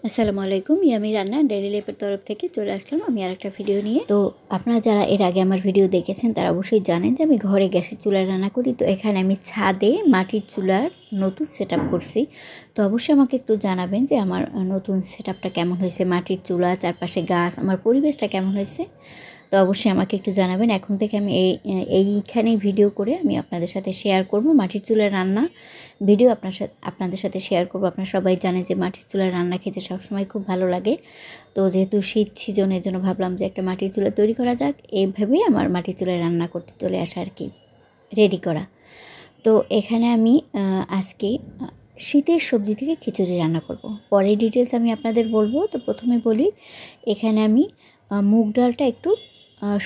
আসসালামু আলাইকুম। ইয়ামি রান্না ডেইলি লাইফের তরফ থেকে চলে আসলাম আমি আরেকটা ভিডিও নিয়ে। তো আপনারা যারা এর আগে আমার ভিডিও দেখেছেন তারা অবশ্যই জানেন যে আমি ঘরে গ্যাসের চুলায় রান্না করি। তো এখানে আমি ছাদে মাটির চুলার নতুন সেটআপ করছি। তো অবশ্যই আমাকে একটু জানাবেন যে আমার নতুন সেটআপটা কেমন হয়েছে, মাটির চুলা, চারপাশে গাছ, আমার পরিবেশটা কেমন হয়েছে। তো অবশ্যই আমাকে একটু জানাবেন। এখন থেকে আমি এইখানেই ভিডিও করে আমি আপনাদের সাথে শেয়ার করব মাটির চুলার রান্না ভিডিও আপনাদের সাথে শেয়ার করব। আপনারা সবাই জানেন যে মাটির চুলার রান্না খেতে সবসময় খুব ভালো লাগে। তো যেহেতু শীত সিজনের জন্য ভাবলাম যে একটা মাটির চুলা তৈরি করা যাক, এইভাবেই আমার মাটির চুলায় রান্না করতে চলে আসা আর কি, রেডি করা। তো এখানে আমি আজকে শীতের সবজি থেকে খিচুড়ি রান্না করব। পরে ডিটেলস আমি আপনাদের বলবো। তো প্রথমে বলি, এখানে আমি মুগ ডালটা একটু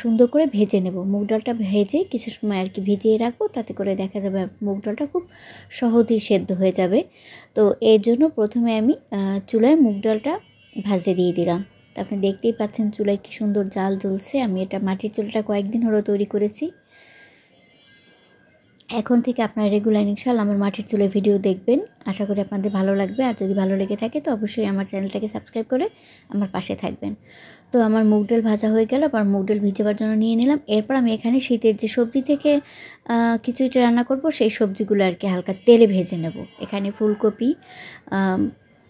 সুন্দর করে ভেজে নেব। মুগ ডালটা ভেজে কিছু সময় আর কি ভিজিয়ে রাখবো, তাতে করে দেখা যাবে মুগ ডালটা খুব সহজেই সেদ্ধ হয়ে যাবে। তো এর জন্য প্রথমে আমি চুলায় মুগ ডালটা ভাজতে দিয়ে দিলাম। তো আপনি দেখতেই পাচ্ছেন চুলায় কি সুন্দর জাল জ্বলছে। আমি এটা মাটির চুলাটা কয়েকদিন হলো তৈরি করেছি। এখন থেকে আপনারা রেগুলার ইনশাআল্লাহ আমার মাটির চুলায় ভিডিও দেখবেন। আশা করি আপনাদের ভালো লাগবে। আর যদি ভালো লেগে থাকে তো অবশ্যই আমার চ্যানেলটাকে সাবস্ক্রাইব করে আমার পাশে থাকবেন। তো আমার মুগ ডাল ভাজা হয়ে গেল, আবার মুগ ডাল ভিজাবার জন্য নিয়ে নিলাম। এরপর আমি এখানে শীতের যে সবজি থেকে খিচুড়িটা রান্না করব সেই সবজিগুলো আর কি হালকা তেলে ভেজে নেব। এখানে ফুলকপি,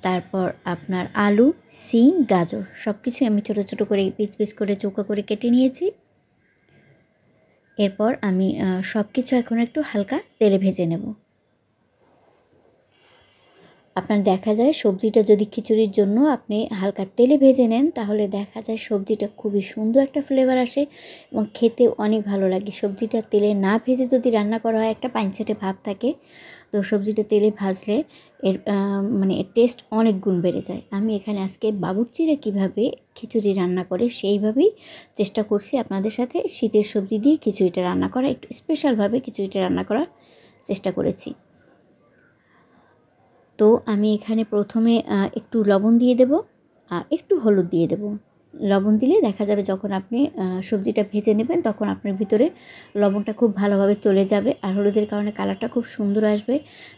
তারপর আপনার আলু, সিম, গাজর সব কিছু আমি ছোটো ছোটো করে পিস পিস করে চৌকা করে কেটে নিয়েছি। এরপর আমি সব কিছু এখন একটু হালকা তেলে ভেজে নেব। আপনার দেখা যায় সবজিটা যদি খিচুড়ির জন্য আপনি হালকা তেলে ভেজে নেন, তাহলে দেখা যায় সবজিটা খুবই সুন্দর একটা ফ্লেভার আসে এবং খেতে অনেক ভালো লাগে। সবজিটা তেলে না ভেজে যদি রান্না করা হয় একটা পাইনচেটে ভাব থাকে। তো সবজিটা তেলে ভাজলে এর এর টেস্ট অনেক গুণ বেড়ে যায়। আমি এখানে আজকে বাবুর্চিরা কীভাবে খিচুড়ি রান্না করে সেইভাবেই চেষ্টা করছি আপনাদের সাথে শীতের সবজি দিয়ে খিচুড়িটা রান্না করা, একটু স্পেশালভাবে খিচুড়িটা রান্না করার চেষ্টা করেছি। তো আমি এখানে প্রথমে একটু লবণ দিয়ে দেব, একটু হলুদ দিয়ে দেব। লবণ দিলে দেখা যাবে যখন আপনি সবজিটা ভেজে নেবেন তখন আপনার ভিতরে লবণটা খুব ভালোভাবে চলে যাবে, আর হলুদের কারণে কালারটা খুব সুন্দর আসবে।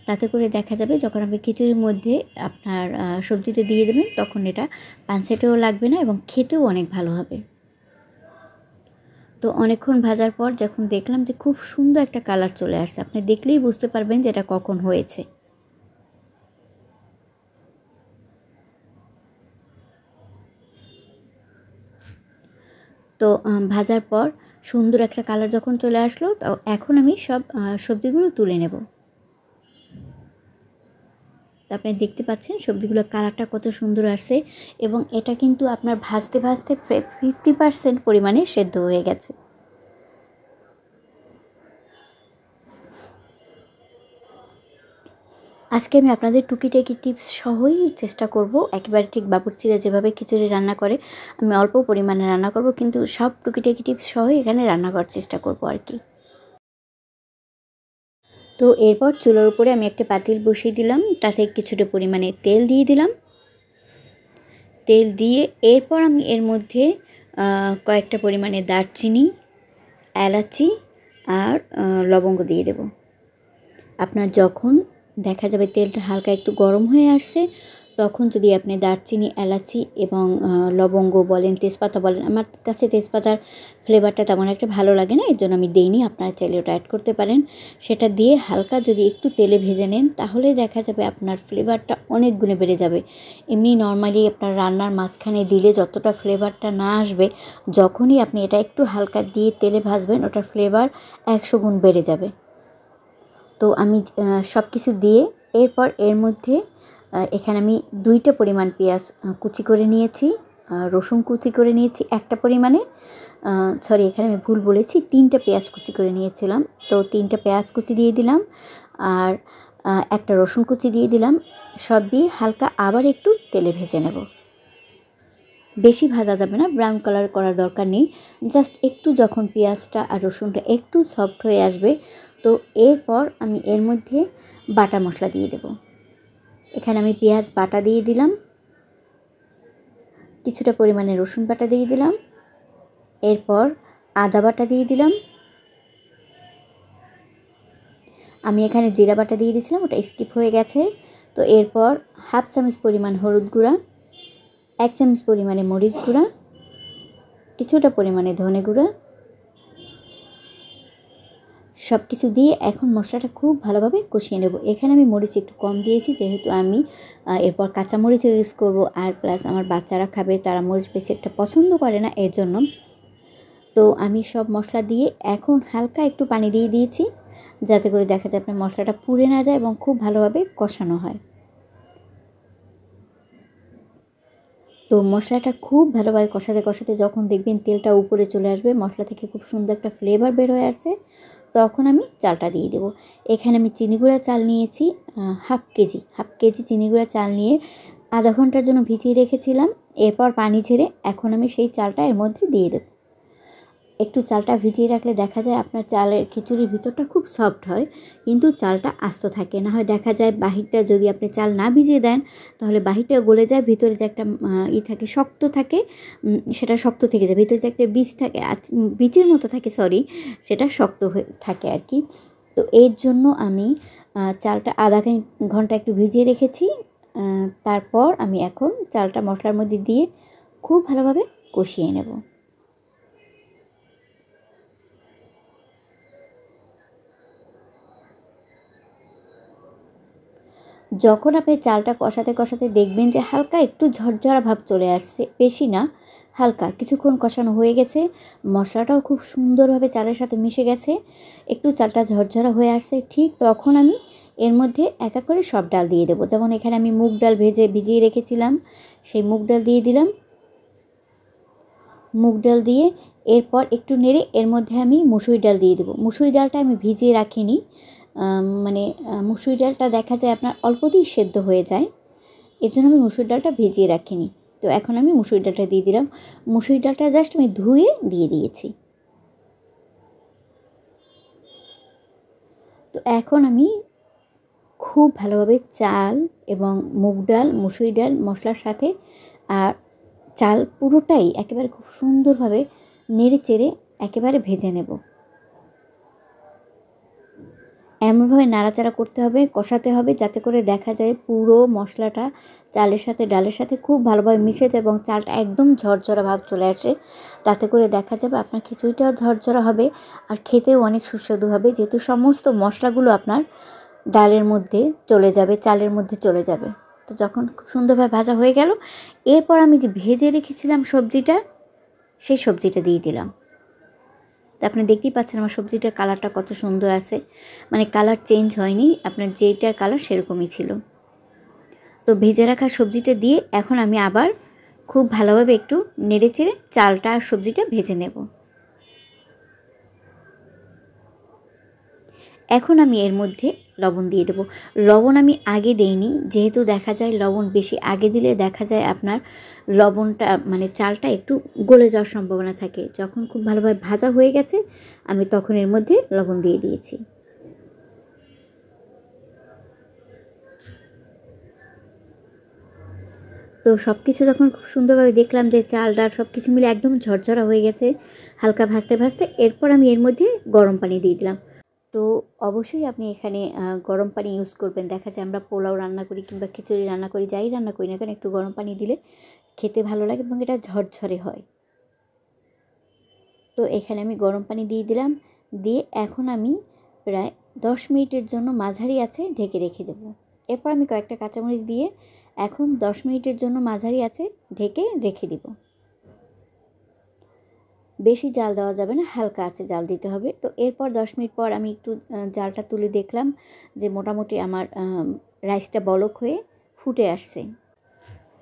তাতে করে দেখা যাবে যখন আপনি খিচুড়ির মধ্যে আপনার সবজিটা দিয়ে দেবেন তখন এটা পানসেটেও লাগবে না এবং খেতেও অনেক ভালো হবে। তো অনেকক্ষণ ভাজার পর যখন দেখলাম যে খুব সুন্দর একটা কালার চলে আসছে, আপনি দেখলেই বুঝতে পারবেন যে এটা কখন হয়েছে। তো ভাজার পর সুন্দর একটা কালার যখন চলে আসলো, তো এখন আমি সব সবজিগুলো তুলে নেব। তো আপনি দেখতে পাচ্ছেন সবজিগুলোর কালারটা কত সুন্দর আসছে এবং এটা কিন্তু আপনার ভাজতে ভাজতে 50% পরিমাণে সেদ্ধ হয়ে গেছে। আজকে আমি আপনাদের টুকিটাকি টিপস সহই চেষ্টা করব, একেবারে ঠিক বাবুর্চিরা যেভাবে খিচুড়ি রান্না করে আমি অল্প পরিমাণে রান্না করব, কিন্তু সব টুকিটাকি টিপস সহই এখানে রান্না করার চেষ্টা করব আর কি। তো এরপর চুলার উপরে আমি একটা পাতিল বসিয়ে দিলাম, তাতে কিছুটা পরিমাণে তেল দিয়ে দিলাম। তেল দিয়ে এরপর আমি এর মধ্যে কয়েকটা পরিমাণে দারচিনি, এলাচি আর লবঙ্গ দিয়ে দেব। আপনার যখন দেখা যাবে তেলটা হালকা একটু গরম হয়ে আসছে, তখন যদি আপনি দারচিনি, এলাচি এবং লবঙ্গ বলেন, তেজপাতা বলেন, আমার কাছে তেজপাতার ফ্লেভারটা তেমন একটা ভালো লাগে না, এর জন্য আমি দিইনি, আপনারা চাইলে ওটা অ্যাড করতে পারেন। সেটা দিয়ে হালকা যদি একটু তেলে ভেজে নেন তাহলে দেখা যাবে আপনার ফ্লেভারটা অনেক গুণে বেড়ে যাবে। এমনি নর্মালি আপনার রান্নার মাঝখানে দিলে যতটা ফ্লেভারটা না আসবে, যখনই আপনি এটা একটু হালকা দিয়ে তেলে ভাজবেন ওটার ফ্লেভার 100 গুণ বেড়ে যাবে। তো আমি সব কিছু দিয়ে এরপর এর মধ্যে এখানে আমি 2টা পরিমাণ পেঁয়াজ কুচি করে নিয়েছি, রসুন কুচি করে নিয়েছি একটা পরিমাণে, সরি এখানে আমি ভুল বলেছি, 3টা পেঁয়াজ কুচি করে নিয়েছিলাম। তো 3টা পেঁয়াজ কুচি দিয়ে দিলাম আর একটা রসুন কুচি দিয়ে দিলাম। সব দিয়ে হালকা আবার একটু তেলে ভেজে নেব। বেশি ভাজা যাবে না, ব্রাউন কালার করার দরকার নেই, জাস্ট একটু যখন পেঁয়াজটা আর রসুনটা একটু সফট হয়ে আসবে, তো এরপর আমি এর মধ্যে বাটা মশলা দিয়ে দেব। এখানে আমি পেঁয়াজ বাটা দিয়ে দিলাম, কিছুটা পরিমাণে রসুন বাটা দিয়ে দিলাম, এরপর আদা বাটা দিয়ে দিলাম। আমি এখানে জিরা বাটা দিয়ে দিয়েছিলাম, ওটা স্কিপ হয়ে গেছে। তো এরপর হাফ চামচ পরিমাণ হলুদ গুঁড়া, 1 চামচ পরিমাণে মরিচ গুঁড়া, কিছুটা পরিমাণে ধনে গুঁড়া, সব কিছু দিয়ে এখন মশলাটা খুব ভালোভাবে কষিয়ে নেব। এখানে আমি মরিচ একটু কম দিয়েছি, যেহেতু আমি এরপর কাঁচা মরিচও ইউজ করব, আর প্লাস আমার বাচ্চারা খাবে, তারা মরিচ বেশি একটা পছন্দ করে না, এর জন্য। তো আমি সব মশলা দিয়ে এখন হালকা একটু পানি দিয়ে দিয়েছি, যাতে করে দেখা যায় আপনার মশলাটা পুড়ে না যায় এবং খুব ভালোভাবে কষানো হয়। তো মশলাটা খুব ভালোভাবে কষাতে কষাতে যখন দেখবেন তেলটা উপরে চলে আসবে, মশলা থেকে খুব সুন্দর একটা ফ্লেভার বের হয়ে আসছে, তখন আমি চালটা দিয়ে দেবো। এখানে আমি চিনি গুঁড়া চাল নিয়েছি হাফ কেজি চিনি গুঁড়া চাল নিয়ে আধা ঘন্টার জন্য ভিজিয়ে রেখেছিলাম। এরপর পানি ঝেড়ে এখন আমি সেই চালটা এর মধ্যে দিয়ে দেবো। একটু চালটা ভিজিয়ে রাখলে দেখা যায় আপনার চালের খিচুড়ির ভিতরটা খুব সফট হয়, কিন্তু চালটা আস্ত থাকে না। হয় দেখা যায় বাহিরটা যদি আপনি চাল না ভিজিয়ে দেন, তাহলে বাহিরটা গলে যায়, ভিতরে যে একটা থাকে, শক্ত থাকে, সেটা শক্ত থেকে যায়। ভিতরে যে একটা বীজ থাকে, বীজের মতো থাকে, সেটা শক্ত হয়ে থাকে আর কি। তো এর জন্য আমি চালটা আধা ঘন্টা একটু ভিজিয়ে রেখেছি। তারপর আমি এখন চালটা মশলার মধ্যে দিয়ে খুব ভালোভাবে কষিয়ে নেব। যখন আপনি চালটা কষাতে কষাতে দেখবেন যে হালকা একটু ঝরঝরা ভাব চলে আসছে, বেশি না, হালকা, কিছুক্ষণ কষানো হয়ে গেছে, মশলাটাও খুব সুন্দরভাবে চালের সাথে মিশে গেছে, একটু চালটা ঝরঝরা হয়ে আসছে, ঠিক তখন আমি এর মধ্যে এক এক করে সব ডাল দিয়ে দেবো। যেমন এখানে আমি মুগ ডাল ভিজিয়ে রেখেছিলাম, সেই মুগ ডাল দিয়ে দিলাম। মুগ ডাল দিয়ে এরপর একটু নেড়ে এর মধ্যে আমি মুসুরি ডাল দিয়ে দেবো। মুসুরি ডালটা আমি ভিজিয়ে রাখিনি, মুসুরি ডালটা দেখা যায় আপনার অল্পতেই সেদ্ধ হয়ে যায়, এর জন্য আমি মুসুরি ডালটা ভিজিয়ে রাখিনি। তো এখন আমি মুসুরি ডালটা দিয়ে দিলাম। মুসুরি ডালটা জাস্ট আমি ধুয়ে দিয়ে দিয়েছি। তো এখন আমি খুব ভালোভাবে চাল এবং মুগ ডাল, মুসুরি ডাল মশলার সাথে আর চাল পুরোটাই একেবারে খুব সুন্দরভাবে নেড়ে চেড়ে একেবারে ভেজে নেব। এমনভাবে নাড়াচাড়া করতে হবে, কষাতে হবে, যাতে করে দেখা যায় পুরো মশলাটা চালের সাথে ডালের সাথে খুব ভালোভাবে মিশে যায় এবং চালটা একদম ঝরঝরা ভাব চলে আসে। তাতে করে দেখা যাবে আপনার খিচুড়িটাও ঝরঝরা হবে আর খেতেও অনেক সুস্বাদু হবে, যেহেতু সমস্ত মশলাগুলো আপনার ডালের মধ্যে চলে যাবে, চালের মধ্যে চলে যাবে। তো যখন খুব সুন্দরভাবে ভাজা হয়ে গেল, এরপর আমি যে ভেজে রেখেছিলাম সবজিটা, সেই সবজিটা দিয়ে দিলাম। তো আপনি দেখতেই পাচ্ছেন আমার সবজিটার কালারটা কত সুন্দর আছে, মানে কালার চেঞ্জ হয়নি, আপনার যেইটার কালার সেরকমই ছিল। তো ভেজে রাখা সবজিটা দিয়ে এখন আমি আবার খুব ভালোভাবে একটু নেড়েচেড়ে চালটা আর সবজিটা ভেজে নেব। এখন আমি এর মধ্যে লবণ দিয়ে দেবো। লবণ আমি আগে দেইনি, যেহেতু দেখা যায় লবণ বেশি আগে দিলে দেখা যায় আপনার লবণটা মানে চালটা একটু গলে যাওয়ার সম্ভাবনা থাকে। যখন খুব ভালোভাবে ভাজা হয়ে গেছে, আমি তখন এর মধ্যে লবণ দিয়ে দিয়েছি। তো সব কিছু যখন খুব সুন্দরভাবে দেখলাম যে চাল ডাল সব কিছু মিলে একদম ঝরঝরা হয়ে গেছে, হালকা ভাজতে ভাজতে এরপর আমি এর মধ্যে গরম পানি দিয়ে দিলাম। তো অবশ্যই আপনি এখানে গরম পানি ইউজ করবেন। দেখা যায় আমরা পোলাও রান্না করি কিংবা খিচুড়ি রান্না করি, যাই রান্না করি না কেন, একটু গরম পানি দিলে খেতে ভালো লাগে এবং এটা ঝরঝরে হয়। তো এখানে আমি গরম পানি দিয়ে দিলাম, দিয়ে এখন আমি প্রায় 10 মিনিটের জন্য মাঝারি আছে ঢেকে রেখে দেব। এরপর আমি কয়েকটা কাঁচামরিচ দিয়ে এখন 10 মিনিটের জন্য মাঝারি আছে ঢেকে রেখে দিব। বেশি জাল দেওয়া যাবে না, হালকা আছে জাল দিতে হবে। তো এরপর 10 মিনিট পর আমি একটু জালটা তুলে দেখলাম যে মোটামুটি আমার রাইসটা বলক হয়ে ফুটে আসছে।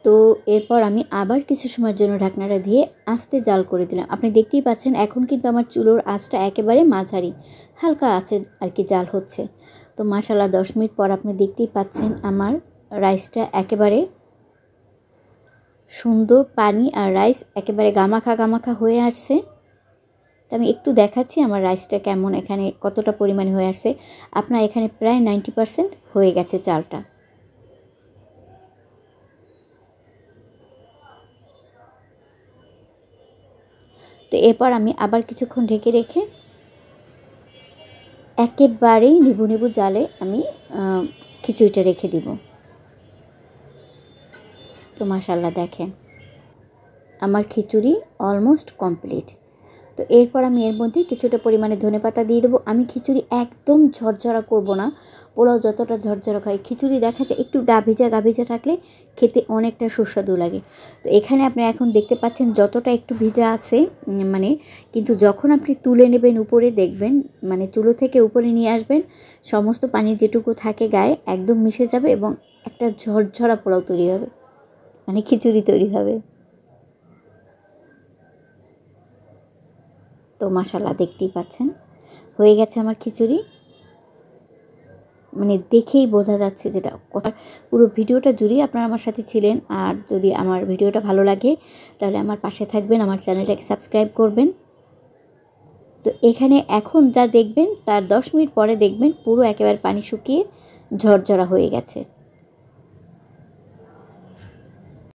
তো এরপর আমি আবার কিছু সময়ের জন্য ঢাকনাটা দিয়ে আস্তে জাল করে দিলাম। আপনি দেখতেই পাচ্ছেন এখন কিন্তু আমার চুলোর আঁচটা একেবারে মাঝারি, হালকা আছে আর কি জাল হচ্ছে। তো মাশাআল্লাহ 10 মিনিট পর আপনি দেখতেই পাচ্ছেন আমার রাইসটা একেবারে সুন্দর, পানি আর রাইস একেবারে গামাখা হয়ে আসছে। তো আমি একটু দেখাচ্ছি আমার রাইসটা কেমন, এখানে কতটা পরিমাণে হয়ে আসছে। আপনার এখানে প্রায় 90% হয়ে গেছে চালটা। তো এরপর আমি আবার কিছুক্ষণ ঢেকে রেখে একেবারেই নিবু জালে আমি খিচুড়িটা রেখে দিব। তো মাশাআল্লাহ দেখেন আমার খিচুড়ি অলমোস্ট কমপ্লিট। তো এরপর আমি এর মধ্যে কিছুটা পরিমাণে ধনেপাতা দিয়ে দেবো। আমি খিচুড়ি একদম ঝরঝরা করব না, পোলাও যতটা ঝরঝরা খাই খিচুড়ি দেখা যায় একটু গা ভিজা থাকলে খেতে অনেকটা সুস্বাদু লাগে। তো এখানে আপনি এখন দেখতে পাচ্ছেন যতটা একটু ভিজা আছে, মানে কিন্তু যখন আপনি তুলে নেবেন উপরে দেখবেন, মানে চুলো থেকে উপরে নিয়ে আসবেন, সমস্ত পানি যেটুকু থাকে গায়ে একদম মিশে যাবে এবং একটা ঝরঝরা পোলাও তৈরি হবে, মানে খিচুড়ি তৈরি হবে। তো মাশাআল্লাহ দেখতেই পাচ্ছেন হয়ে গেছে আমার খিচুড়ি, মানে দেখেই বোঝা যাচ্ছে যেটা কথা। পুরো ভিডিওটা জুড়ে আপনারা আমার সাথে ছিলেন। আর যদি আমার ভিডিওটা ভালো লাগে তাহলে আমার পাশে থাকবেন, আমার চ্যানেলটাকে সাবস্ক্রাইব করবেন। তো এখানে এখন যা দেখবেন তার 10 মিনিট পরে দেখবেন পুরো একেবারে পানি শুকিয়ে ঝরঝরা হয়ে গেছে।